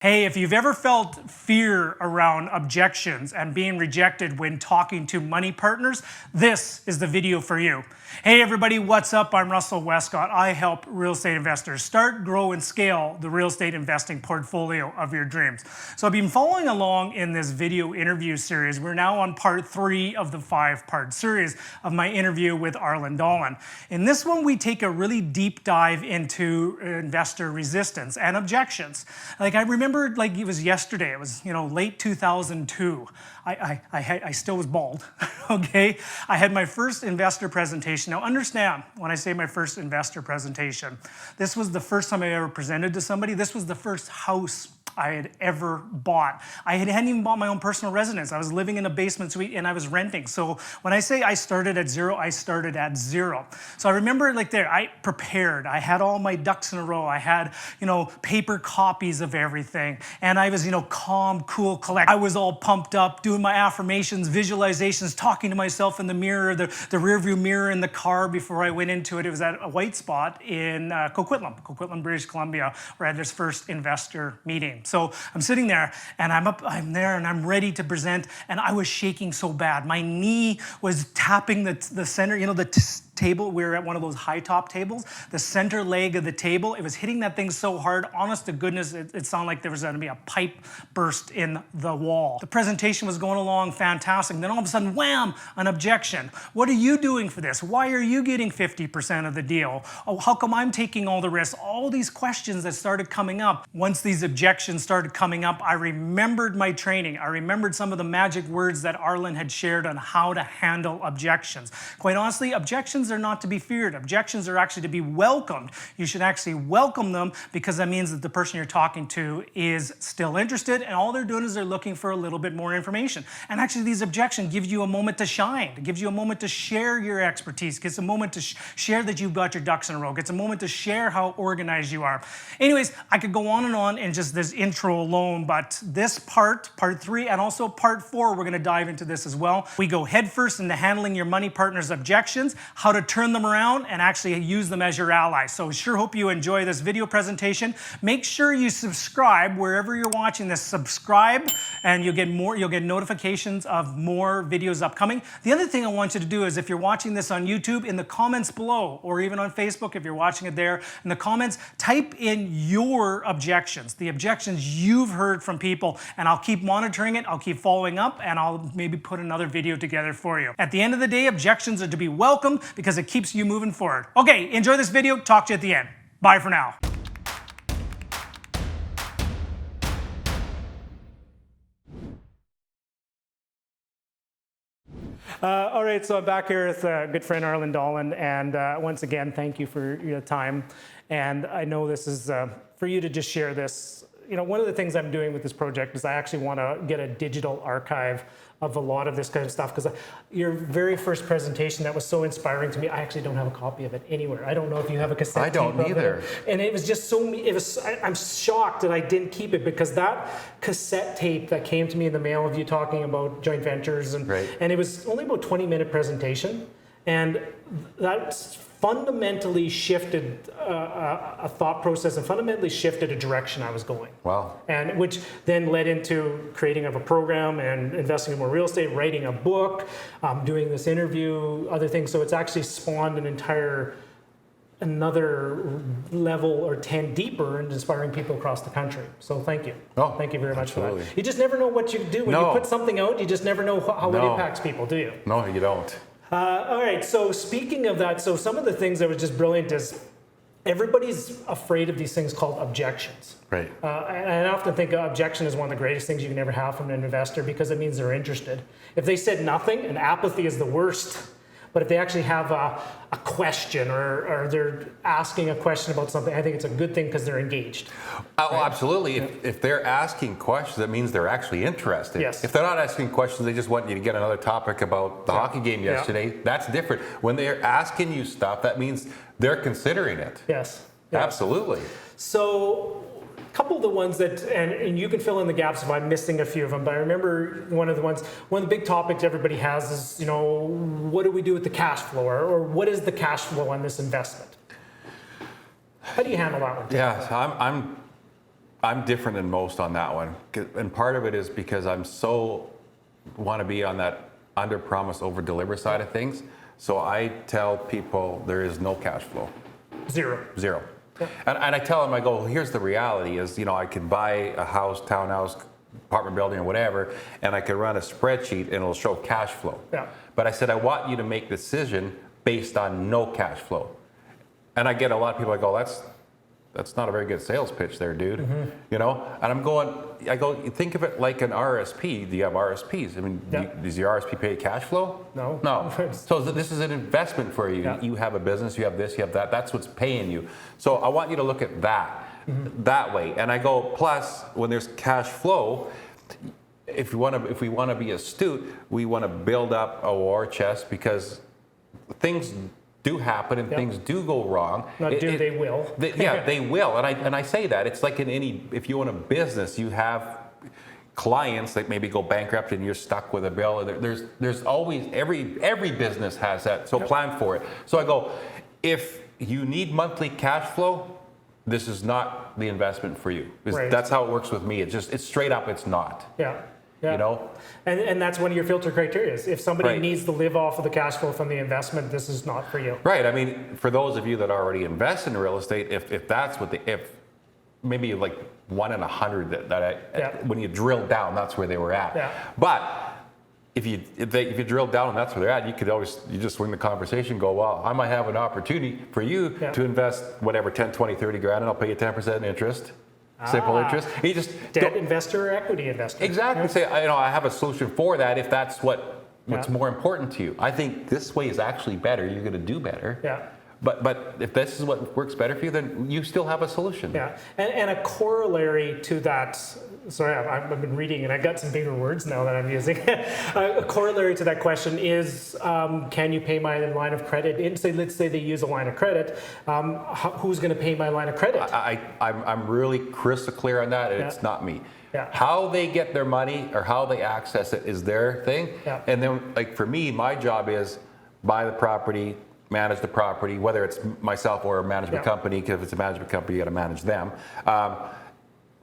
Hey, if you've ever felt fear around objections and being rejected when talking to money partners, this is the video for you. Hey everybody, what's up? I'm Russell Westcott. I help real estate investors start, grow, and scale the real estate investing portfolio of your dreams. So I've been following along in this video interview series. We're now on part 3 of the 5-part series of my interview with Arlen Dahlin. In this one, we take a really deep dive into investor resistance and objections. Like I remember like it was yesterday, it was late 2002. I still was bald, okay? I had my first investor presentation. Now understand, when I say my first investor presentation, this was the first time I ever presented to somebody. This was the first house I had ever bought. I hadn't even bought my own personal residence. I was living in a basement suite and I was renting. So when I say I started at zero, I started at zero. So I remember like there, I prepared. I had all my ducks in a row. I had, paper copies of everything. And I was, calm, cool, collected. I was all pumped up, doing my affirmations, visualizations, talking to myself in the mirror, the rear view mirror in the car before I went into it. It was at a white spot in Coquitlam, British Columbia, where I had this first investor meeting. So I'm sitting there and I'm there and I'm ready to present, and I was shaking so bad. My knee was tapping the center, the table. We were at one of those high top tables, the center leg of the table. It was hitting that thing so hard, honest to goodness, it sounded like there was going to be a pipe burst in the wall. The presentation was going along fantastic. Then all of a sudden, wham, an objection. What are you doing for this? Why are you getting 50% of the deal? Oh, how come I'm taking all the risks? All these questions that started coming up. Once these objections started coming up, I remembered my training. I remembered some of the magic words that Arlen had shared on how to handle objections. Quite honestly, objections are not to be feared. Objections are actually to be welcomed. You should actually welcome them because that means that the person you're talking to is still interested, and all they're doing is they're looking for a little bit more information. And actually these objections give you a moment to shine. It gives you a moment to share your expertise. It gives a moment to share that you've got your ducks in a row. It's a moment to share how organized you are. Anyways, I could go on in just this intro alone, but this part 3, and also part 4, we're going to dive into this as well. We go headfirst into handling your money partner's objections, how to turn them around and actually use them as your ally. So sure hope you enjoy this video presentation. Make sure you subscribe wherever you're watching this. Subscribe and you'll get notifications of more videos upcoming. The other thing I want you to do is, if you're watching this on YouTube, in the comments below, or even on Facebook if you're watching it there, in the comments, type in your objections, the objections you've heard from people, and I'll keep monitoring it, I'll keep following up, and I'll maybe put another video together for you. At the end of the day, objections are to be welcomed because it keeps you moving forward. Okay, enjoy this video. Talk to you at the end. Bye for now. All right, so I'm back here with good friend Arlen Dahlin, and once again, thank you for your time. And I know this is for you to just share this. One of the things I'm doing with this project is I actually want to get a digital archive of a lot of this kind of stuff, because your very first presentation that was so inspiring to me, I actually don't have a copy of it anywhere. I don't know if you have a cassette tape. I don't either. And it was just I'm shocked that I didn't keep it, because that cassette tape that came to me in the mail of you talking about joint ventures, and it was only about 20-minute presentation, and that's fundamentally shifted a thought process and fundamentally shifted a direction I was going. Wow. And which then led into creating of a program and investing in more real estate, writing a book, doing this interview, other things. So it's actually spawned another level or 10 deeper and inspiring people across the country. So thank you. Oh, thank you very much for that. You just never know what you do. When you put something out, you just never know how it impacts people, do you? No, you don't. All right, so speaking of that, so some of the things that was just brilliant is everybody's afraid of these things called objections. Right. And I often think objection is one of the greatest things you can ever have from an investor, because it means they're interested. If they said nothing, and apathy is the worst, but if they actually have a question or they're asking a question about something, I think it's a good thing because they're engaged. Oh, right? Absolutely. If they're asking questions, that means they're actually interested. Yes. If they're not asking questions, they just want you to get another topic about the hockey game yesterday, that's different. When they're asking you stuff, that means they're considering it. Yes. Absolutely. So a couple of the ones that, and you can fill in the gaps if I'm missing a few of them, but I remember one of the big topics everybody has is, what do we do with the cash flow, or what is the cash flow on this investment? How do you handle that one? Yeah, so I'm I'm different than most on that one. And part of it is because I'm so want to be on that under promise, over deliver side of things. So I tell people there is no cash flow. Zero. Yeah. And I tell them, I go, well, here's the reality is, I could buy a house, townhouse, apartment building or whatever, and I could run a spreadsheet and it'll show cash flow. Yeah. But I said, I want you to make a decision based on no cash flow. And I get a lot of people, I go, that's not a very good sales pitch there, dude. Mm-hmm. And I go, think of it like an RSP. Do you have RSPs? I mean, does your RSP pay cash flow? No. So this is an investment for you. Yeah. You have a business, you have this, you have that. That's what's paying you. So I want you to look at that that way. And I go, plus, when there's cash flow, if we want to be astute, we want to build up a war chest because things do happen and things do go wrong. They will. They will. And I say that. It's like if you own a business, you have clients that maybe go bankrupt and you're stuck with a bill. There's always, every business has that. So plan for it. So I go, if you need monthly cash flow, this is not the investment for you. Right. That's how it works with me. It's straight up, it's not. Yeah. And that's one of your filter criteria. If somebody needs to live off of the cash flow from the investment, this is not for you. Right. I mean, for those of you that already invest in real estate, if that's what if maybe like 1 in 100 when you drill down, that's where they were at. Yeah. But if you drill down and that's where they're at, you just swing the conversation and go, well, I might have an opportunity for you to invest whatever, 10, 20, 30 grand, and I'll pay you 10% interest. Simple interest. You just debt investor or equity investor. Exactly. Say, I have a solution for that if that's what's more important to you. I think this way is actually better. You're going to do better. Yeah. But if this is what works better for you, then you still have a solution. Yeah. And a corollary to that. Sorry, I've been reading and I got some bigger words now that I'm using. A corollary to that question is, can you pay my line of credit? Let's say they use a line of credit. Who's going to pay my line of credit? I'm really crystal clear on that. It's not me. Yeah. How they get their money or how they access it is their thing. Yeah. And then, like for me, my job is buy the property, manage the property, whether it's myself or a management company. Because if it's a management company, you got to manage them.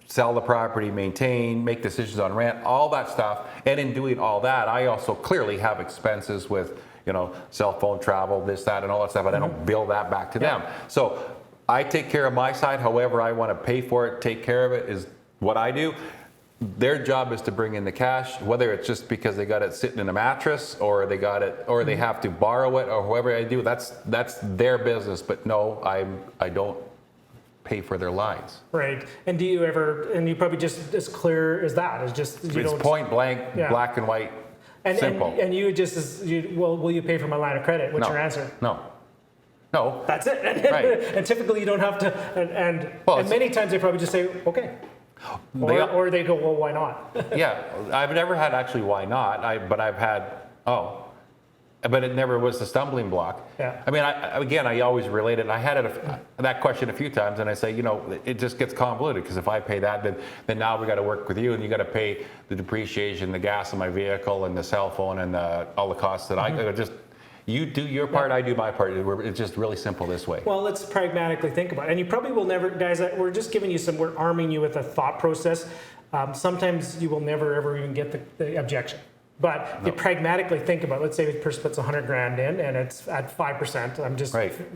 Sell the property, maintain, make decisions on rent, all that stuff. And in doing all that, I also clearly have expenses with, cell phone, travel, this, that, and all that stuff, but I don't bill that back to them. So I take care of my side. However I want to pay for it, take care of it is what I do. Their job is to bring in the cash, whether it's just because they got it sitting in a mattress or they got it, or they have to borrow it, or whoever I do. That's their business. But no, I don't pay for their lines. Right. And do you ever, and you probably just as clear as that, is just, it's point blank, black and white, simple. And you just, will you pay for my line of credit? What's your answer? No. That's it. And typically you don't have to, and many times they probably just say, okay. Or they go, well, why not? Yeah. I've never had actually why not, but I've had, but it never was the stumbling block. Yeah. I mean, I always relate it. I had that question a few times, and I say, it just gets convoluted because if I pay that, then now we got to work with you, and you got to pay the depreciation, the gas in my vehicle, and the cell phone, and all the costs that I just. You do your part, I do my part. It's just really simple this way. Well, let's pragmatically think about it. And you probably will never, guys, we're just giving you we're arming you with a thought process. Sometimes you will never ever even get the objection. But you pragmatically think about, let's say the person puts 100 grand in and it's at 5%. I'm just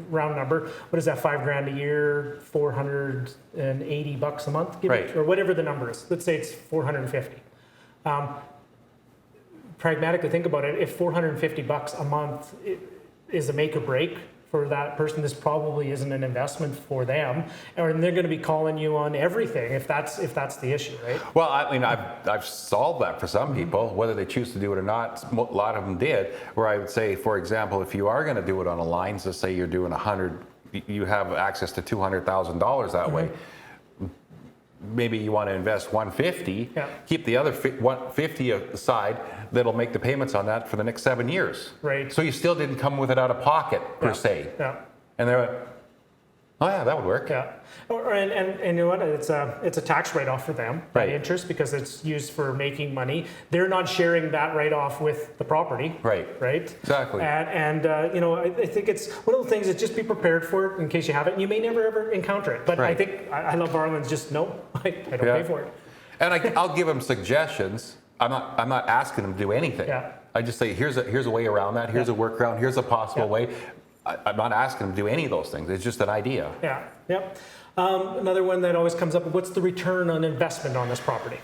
round number. What is that, 5 grand a year, 480 bucks a month, or whatever the number is. Let's say it's 450. Pragmatically think about it. If 450 bucks a month is a make or break for that person, this probably isn't an investment for them, and they're going to be calling you on everything if that's the issue, right? Well, I mean, I've solved that for some people, whether they choose to do it or not. A lot of them did. Where I would say, for example, if you are going to do it on a line, so say you're doing 100, you have access to $200,000 that way. Maybe you want to invest 150, keep the other 150 aside. That'll make the payments on that for the next 7 years. Right. So you still didn't come with it out of pocket per se. Yeah. And they're like, Oh yeah, that would work. Yeah, and you know what? It's a tax write-off for them, Right. interest, because it's used for making money. They're not sharing that write-off with the property. Right. Right. Exactly. And you know, I think it's one of the things that just be prepared for it in case you have it. And you may never ever encounter it. But I Right. think I love Arlen's. Just no, I don't pay for it. And I'll give them suggestions. I'm not asking them to do anything. Yeah. I just say here's a way around that. Here's a workaround. Here's a possible way. I'm not asking them to do any of those things. It's just an idea. Yeah. Yep. Another one that always comes up: what's the return on investment on this property?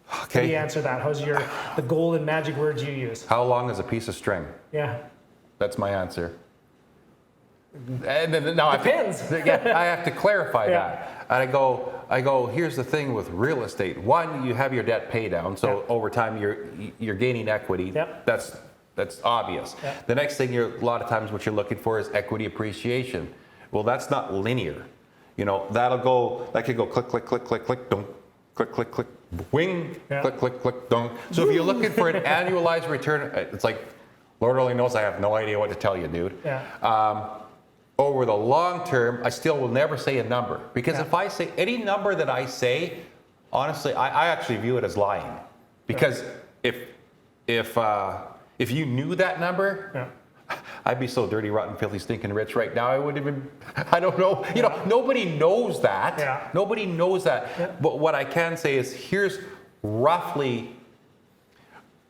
How do you Okay. answer that? How's the golden magic words you use? How long is a piece of string? Yeah. That's my answer. And then now Depends. I have to clarify Yeah. that. And I go. Here's the thing with real estate. One, you have your debt pay down, so over time you're gaining equity. Yep. That's obvious. Yep. The next thing a lot of times what you're looking for is equity appreciation. Well, that's not linear. You know, that could go click, click, click, click, click, dunk, click, click, click, wing, Yeah. click, click, click, dunk. So if you're looking for an annualized return, it's like, Lord only knows, I have no idea what to tell you, dude. Yeah. Over the long term, I still will never say a number, because Yeah. if I say any number that I say, honestly, I actually view it as lying, because if you knew that number, Yeah. I'd be so dirty, rotten, filthy, stinking rich right now. I wouldn't even, I don't know. You know, nobody knows that. Yeah. Nobody knows that. Yeah. But what I can say is here's roughly,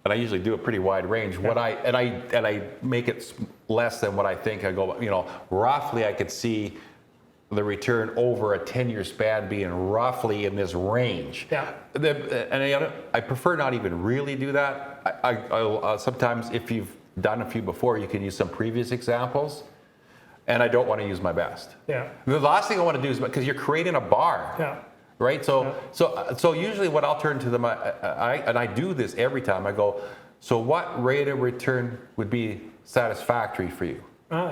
and I usually do a pretty wide range. What I make it less than what I think. I go, you know, roughly I could see the return over a 10-year span being roughly in this range. Yeah. And I prefer not even really do that. I sometimes, if you've done a few before, you can use some previous examples, and I don't want to use my best. Yeah. The last thing I want to do is, because you're creating a bar. Yeah. Right. So usually what I'll turn to them, I do this every time. I go, so what rate of return would be satisfactory for you?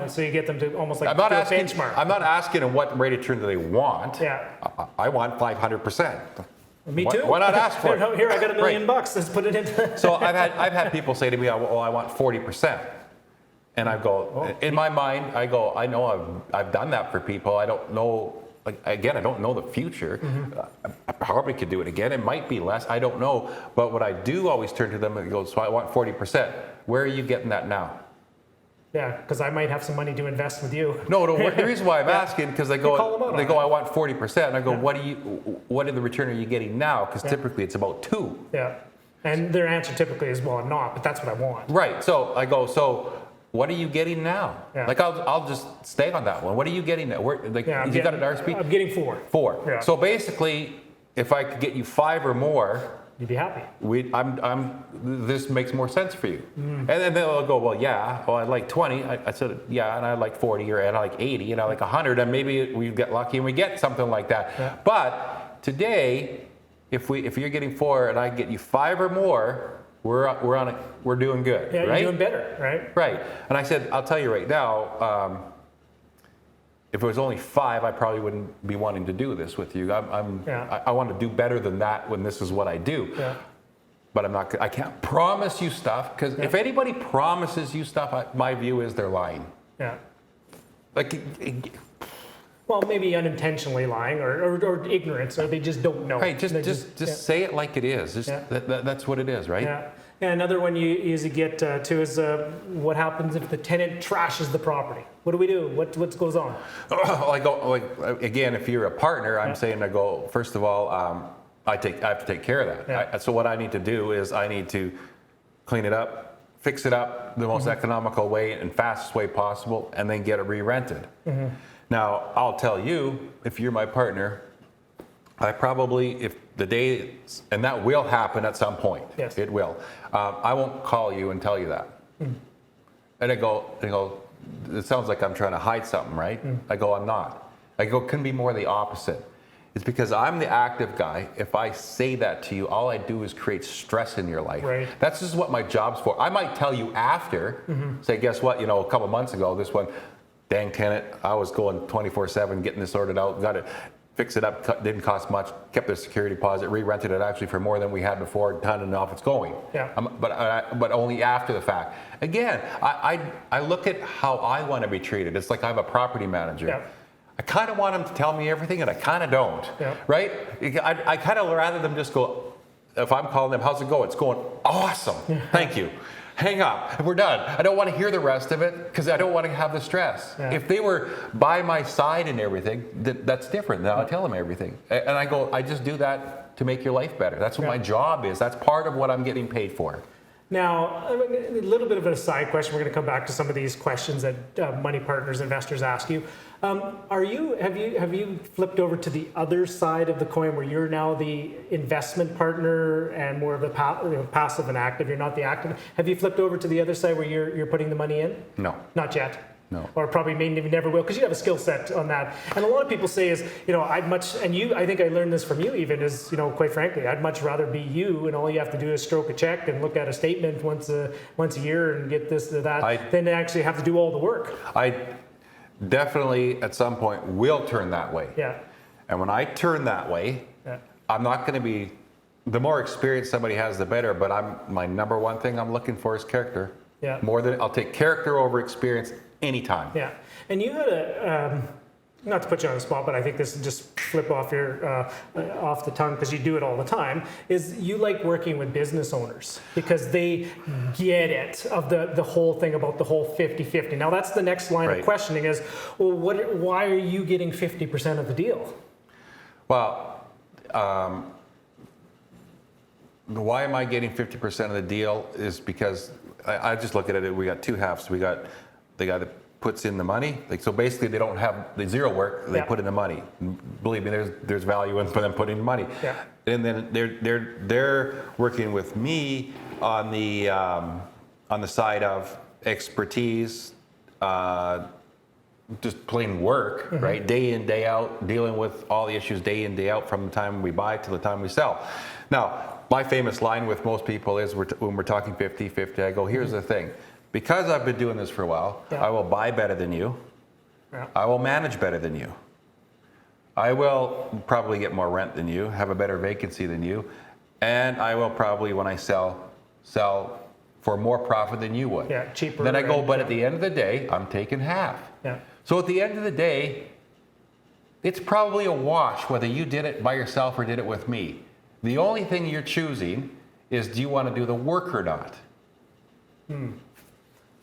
So you get them to almost like I'm not do a asking. benchmark. I'm not asking them what rate of return do they want. Yeah. I want 500%. Me too. Why not ask for it? Here, I got $1 million Right. bucks. Let's put it in. So I've had people say to me, "Oh, I want 40%," and I go, in my mind, I go, I know I've done that for people. I don't know. Like, again, I don't know the future. I probably could do it again. It might be less. I don't know. But what I do always turn to them and go, so I want 40%. Where are you getting that now? Yeah, because I might have some money to invest with you. No. The reason why I'm asking, because they call them go, out they on go, it. I want 40%. And I go, what in the return are you getting now? Because typically it's about 2. Yeah. And their answer typically is, well, I'm not, but that's what I want. Right. So I go, so what are you getting now? Yeah. Like I'll just stay on that one. What are you getting now? Like, Yeah, you got an RSP? I'm getting 4. 4. Yeah. So basically, if I could get you 5 or more, You'd be happy. this makes more sense for you. And then they'll go, well, yeah, well, I like 20. I said, yeah, and I like 40, and I like 80, and I like 100, and maybe we get lucky and we get something like that. Yeah. But today, if you're getting 4 and I get you 5 or more, we're doing good, Yeah, right? you're doing better, right? Right. And I said, I'll tell you right now, if it was only 5, I probably wouldn't be wanting to do this with you. I want to do better than that when this is what I do. Yeah. But I can't promise you stuff, because if anybody promises you stuff, my view is they're lying. Yeah. Like, Well, maybe unintentionally lying or ignorance, or they just don't know. hey, just yeah. say it like it is. That's what it is, right? Yeah. Yeah, another one you usually get to is what happens if the tenant trashes the property? What do we do? What goes on? Again, if you're a partner, I'm saying, I go, first of all, I have to take care of that. Yeah. So what I need to do is I need to clean it up, fix it up the most economical way and fastest way possible, and then get it re-rented. Now, I'll tell you, if you're my partner, I probably, if the day, and that will happen at some point. Yes. It will. I won't call you and tell you that. And I go, it sounds like I'm trying to hide something, right? I go, I'm not. I go, couldn't be more the opposite. It's because I'm the active guy. If I say that to you, all I do is create stress in your life. Right. That's just what my job's for. I might tell you after, say, guess what? A couple months ago, this one, dang tenant, I was going 24/7, getting this sorted out, got it, fix it up, didn't cost much, kept the security deposit, re-rented it actually for more than we had before, done and off it's going. Yeah. But only after the fact. Again, I look at how I want to be treated. It's like I'm a property manager. Yeah. I kind of want them to tell me everything, and I kind of don't. Yeah. Right? I kind of rather them just go. If I'm calling them, how's it going? It's going awesome. Thank you. Hang up, and we're done. I don't want to hear the rest of it because I don't want to have the stress. Yeah. If they were by my side and everything, that's different. Now I tell them everything, and I go, I just do that to make your life better. That's what my job is. That's part of what I'm getting paid for. Now, a little bit of a side question. We're going to come back to some of these questions that money partners, investors ask you. Have you flipped over to the other side of the coin where you're now the investment partner and more of the passive and active? You're not the active. Have you flipped over to the other side where you're putting the money in? No. Not yet. No. Or probably maybe never will, because you have a skill set on that. And a lot of people say is, I think I learned this from you even, is, quite frankly, I'd much rather be you, and all you have to do is stroke a check and look at a statement once a year and get this or that, than to actually have to do all the work. I definitely at some point will turn that way. Yeah. And when I turn that way, I'm not going to be, the more experience somebody has, the better, but my number one thing I'm looking for is character. Yeah. I'll take character over experience anytime. Yeah. And you had a, not to put you on the spot, but I think this will just flip off off the tongue because you do it all the time, is you like working with business owners because they get it, of the whole thing about the whole 50-50. Now that's the next line of questioning is, well, why are you getting 50% of the deal? Well, why am I getting 50% of the deal is because I just look at it, we got two halves. We got the guy that puts in the money. So basically they don't have the zero work, they put in the money. Believe me, there's value in for them putting in money. Yeah. And then they're working with me on the side of expertise, just plain work, right? Day in, day out, dealing with all the issues day in, day out from the time we buy to the time we sell. Now, my famous line with most people is when we're talking 50-50, I go, here's the thing. Because I've been doing this for a while, I will buy better than you. I will manage better than you. I will probably get more rent than you, have a better vacancy than you, and I will probably, when I sell for more profit than you would. Yeah, cheaper. Then I go, but at the end of the day, I'm taking half. Yeah. So at the end of the day, it's probably a wash whether you did it by yourself or did it with me. The only thing you're choosing is, do you want to do the work or not?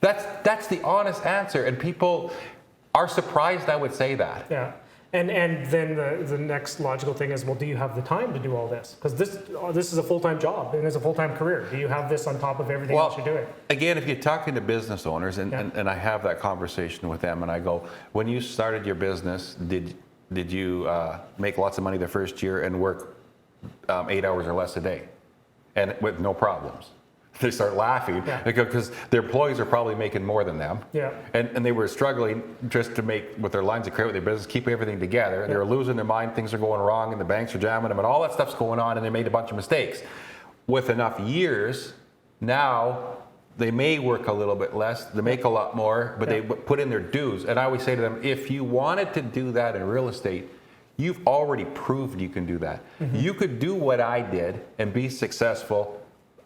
That's the honest answer, and people are surprised I would say that. Yeah, and then the next logical thing is, well, do you have the time to do all this? Because this is a full-time job and it's a full-time career. Do you have this on top of everything else you're doing? Again, if you're talking to business owners, and I have that conversation with them, and I go, when you started your business, did you make lots of money the first year and work 8 hours or less a day, and with no problems? They start laughing because their employees are probably making more than them. Yeah. And they were struggling just to make, with their lines of credit, with their business, keep everything together. They were losing their mind, things are going wrong, and the banks are jamming them, and all that stuff's going on, and they made a bunch of mistakes. With enough years, now they may work a little bit less, they make a lot more, but they put in their dues. And I always say to them, if you wanted to do that in real estate, you've already proved you can do that. You could do what I did and be successful.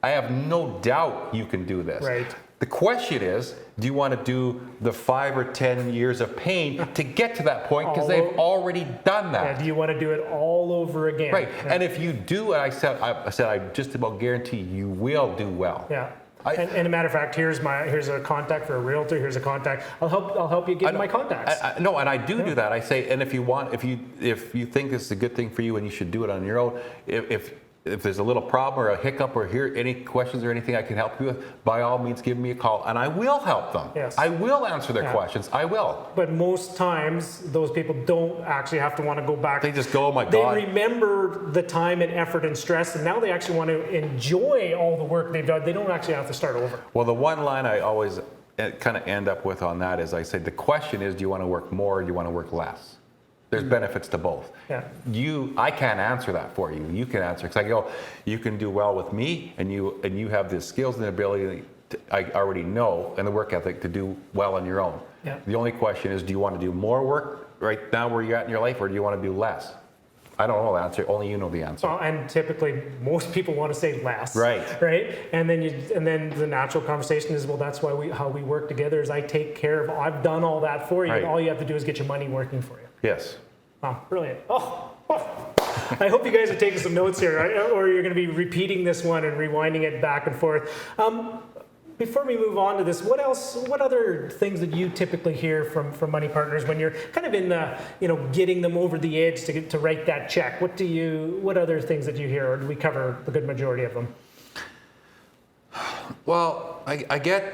I have no doubt you can do this. Right. The question is, do you want to do the 5 or 10 years of pain to get to that point? Because they've already done that. Yeah, do you want to do it all over again? Right. Yeah. And if you do, I said I just about guarantee you will do well. Yeah. And a matter of fact, here's a contact for a realtor. Here's a contact. I'll help you get my contacts. No, and I do that. I say, and if you think this is a good thing for you and you should do it on your own, if there's a little problem or a hiccup or any questions or anything I can help you with, by all means give me a call and I will help them. Yes. I will answer their questions. I will. But most times those people don't actually have to want to go back. They just go, oh my God. They remember the time and effort and stress, and now they actually want to enjoy all the work they've done. They don't actually have to start over. Well, the one line I always kind of end up with on that is I say, the question is, do you want to work more or do you want to work less? There's benefits to both. Yeah. I can't answer that for you. You can answer, because I go, you can do well with me, and you have the skills and the ability I already know, and the work ethic to do well on your own. Yeah. The only question is, do you want to do more work right now where you're at in your life, or do you want to do less? I don't know the answer. Only you know the answer. And typically, most people want to say less. Right. Right. And then the natural conversation is, well, that's why how we work together is I take care of. I've done all that for you. Right. And all you have to do is get your money working for you. Yes. Oh, brilliant. I hope you guys are taking some notes here, or you're going to be repeating this one and rewinding it back and forth. Before we move on to this, what other things that you typically hear from money partners when you're kind of in the, getting them over the edge to write that check? What other things that you hear, or do we cover the good majority of them? Well, I get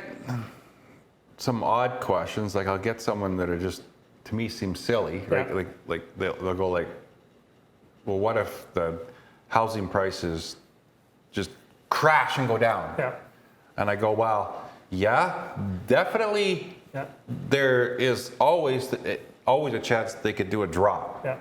some odd questions. Like I'll get someone that are just, to me, seem silly, right? Yeah. Like they'll go like, well, what if the housing prices just crash and go down? Yeah. And I go, well, yeah, definitely. Yeah. There is always a chance they could do a drop. Yeah.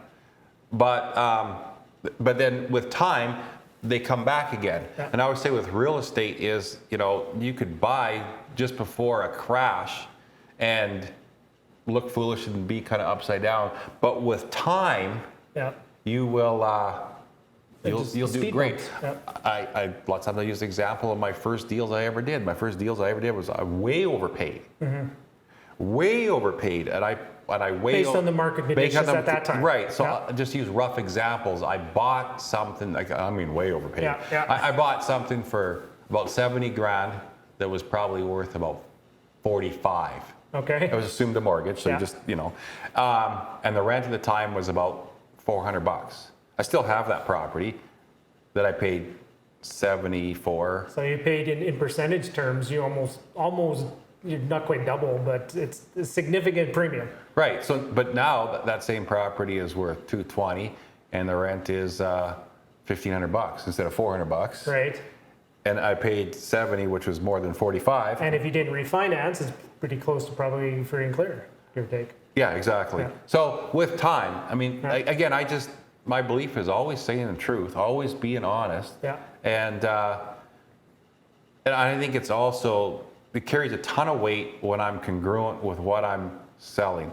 But then with time, they come back again. Yeah. And I would say with real estate is, you could buy just before a crash and look foolish and be kind of upside down. But with time, Yeah. you will. You'll do great. Yeah. I lots of times I use the example of my first deals I ever did. My first deals I ever did was way overpaid. Mm-hmm. Way overpaid, and I based on the market conditions at that time. Right. So Yeah. I'll just use rough examples. I bought something way overpaid. Yeah, yeah. I bought something for about 70 grand that was probably worth about 45. Okay. It was assumed a mortgage, so Yeah. you just and the rent at the time was about $400. I still have that property that I paid 70 for. So you paid in percentage terms, you almost you're not quite double, but it's a significant premium. Right. So, but now that same property is worth 220, and the rent is $1,500 instead of $400. Right. And I paid 70, which was more than 45. And if you didn't refinance, it's pretty close to probably free and clear, give or take. Yeah, exactly. Yeah. So with time, I mean, Yeah. again, my belief is always saying the truth, always being honest. Yeah. And I think it carries a ton of weight when I'm congruent with what I'm selling.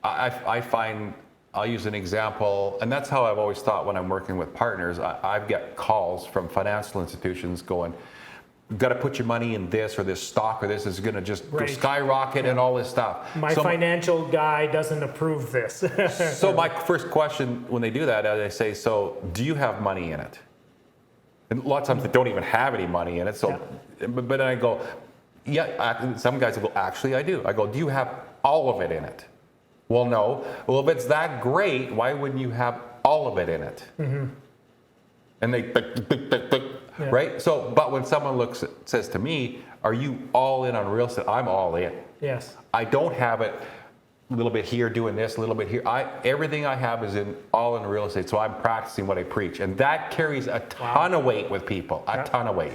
I find, I'll use an example, and that's how I've always thought when I'm working with partners. I've got calls from financial institutions going, you've got to put your money in this or this stock or this is going to just go Right. skyrocket and all this stuff. My financial guy doesn't approve this. So my first question when they do that, I say, so do you have money in it? And lots of times they don't even have any money in it. So, but then I go, yeah, some guys will go, actually I do. I go, do you have all of it in it? Well, no. Well, if it's that great, why wouldn't you have all of it in it? Mm-hmm. And they, Yeah. right? So, but when someone says to me, are you all in on real estate? I'm all in. Yes. I don't have it a little bit here doing this, a little bit here. Everything I have is all in real estate. So I'm practicing what I preach. And that carries a ton of weight with people, a ton of weight.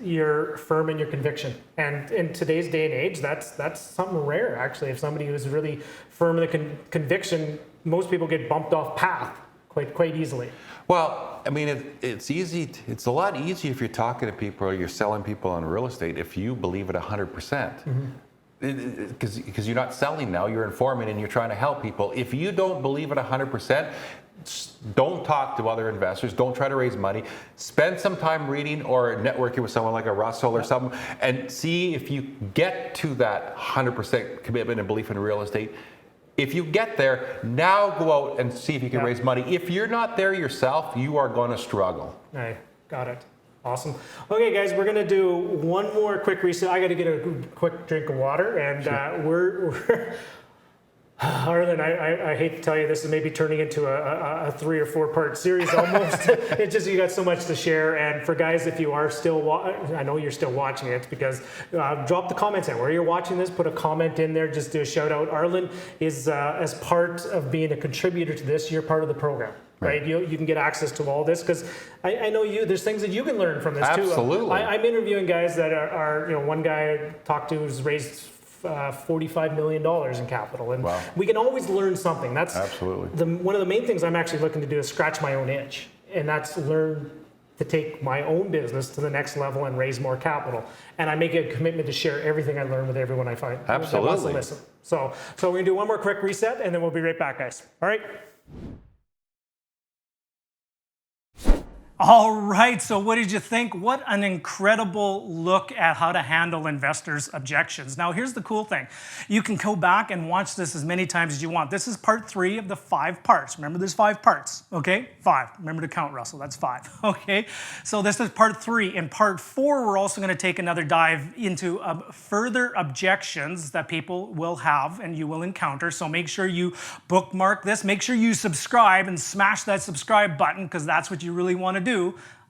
You're firm in your conviction. And in today's day and age, that's something rare, actually. If somebody who's really firm in the conviction, most people get bumped off path quite easily. Well, I mean, it's easy. It's a lot easier if you're talking to people or you're selling people on real estate if you believe it 100%. Because you're not selling now, you're informing and you're trying to help people. If you don't believe it 100%, don't talk to other investors. Don't try to raise money. Spend some time reading or networking with someone like a Russell or something, and see if you get to that 100% commitment and belief in real estate. If you get there, now go out and see if you can raise money. If you're not there yourself, you are going to struggle. Right, got it. Awesome. Okay, guys, we're going to do one more quick reset. I got to get a quick drink of water, and we're Arlen, I hate to tell you, this is maybe turning into a 3 or 4 part series almost. It's just you got so much to share. And for guys, if you are still, I know you're still watching it, because drop the comments in where you're watching this. Put a comment in there. Just do a shout out. Arlen is as part of being a contributor to this. You're part of the program. Right, you can get access to all this, because I know there's things that you can learn from this too. Absolutely. I'm interviewing guys that are one guy I talked to who's raised $45 million in capital, and we can always learn something. That's absolutely one of the main things I'm actually looking to do is scratch my own itch, and that's learn to take my own business to the next level and raise more capital. And I make a commitment to share everything I learn with everyone I find that wants to listen. So we're gonna do one more quick reset, and then we'll be right back, guys. All right. All right, so what did you think? What an incredible look at how to handle investors' objections. Now, here's the cool thing. You can go back and watch this as many times as you want. This is part 3 of the 5 parts. Remember, there's 5 parts, okay? 5. Remember to count, Russell, that's 5, okay? So this is part 3. In part 4, we're also gonna take another dive into further objections that people will have and you will encounter. So make sure you bookmark this. Make sure you subscribe and smash that subscribe button, because that's what you really want to do.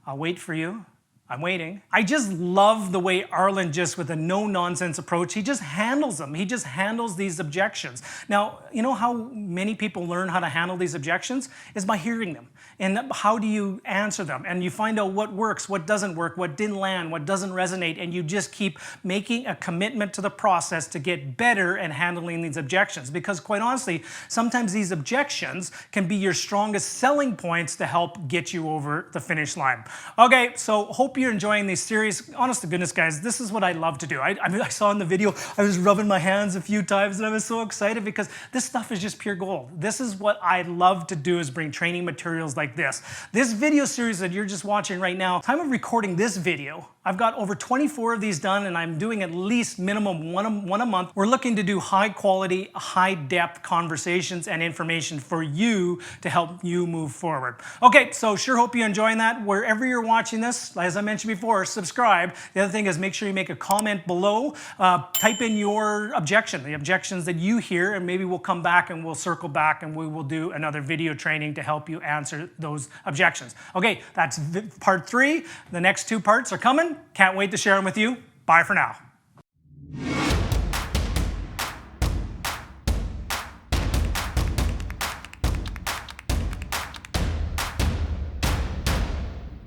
I'll wait for you. I'm waiting. I just love the way Arlen, just with a no-nonsense approach, he just handles them. He just handles these objections. Now, you know how many people learn how to handle these objections? Is by hearing them. And how do you answer them? And you find out what works, what doesn't work, what didn't land, what doesn't resonate, and you just keep making a commitment to the process to get better at handling these objections. Because quite honestly, sometimes these objections can be your strongest selling points to help get you over the finish line. Okay, so hope you're enjoying these series. Honest to goodness, guys, this is what I love to do. I saw in the video, I was rubbing my hands a few times and I was so excited because this stuff is just pure gold. This is what I love to do, is bring training materials like this. This video series that you're just watching right now, time of recording this video, I've got over 24 of these done, and I'm doing at least minimum one a month. We're looking to do high quality, high depth conversations and information for you to help you move forward. Okay, so sure hope you're enjoying that. Wherever you're watching this, as I mentioned before, subscribe. The other thing is make sure you make a comment below. Type in your objection, the objections that you hear, and maybe we'll come back and we'll circle back and we will do another video training to help you answer those objections. Okay, that's part 3. The next 2 parts are coming. Can't wait to share them with you. Bye for now.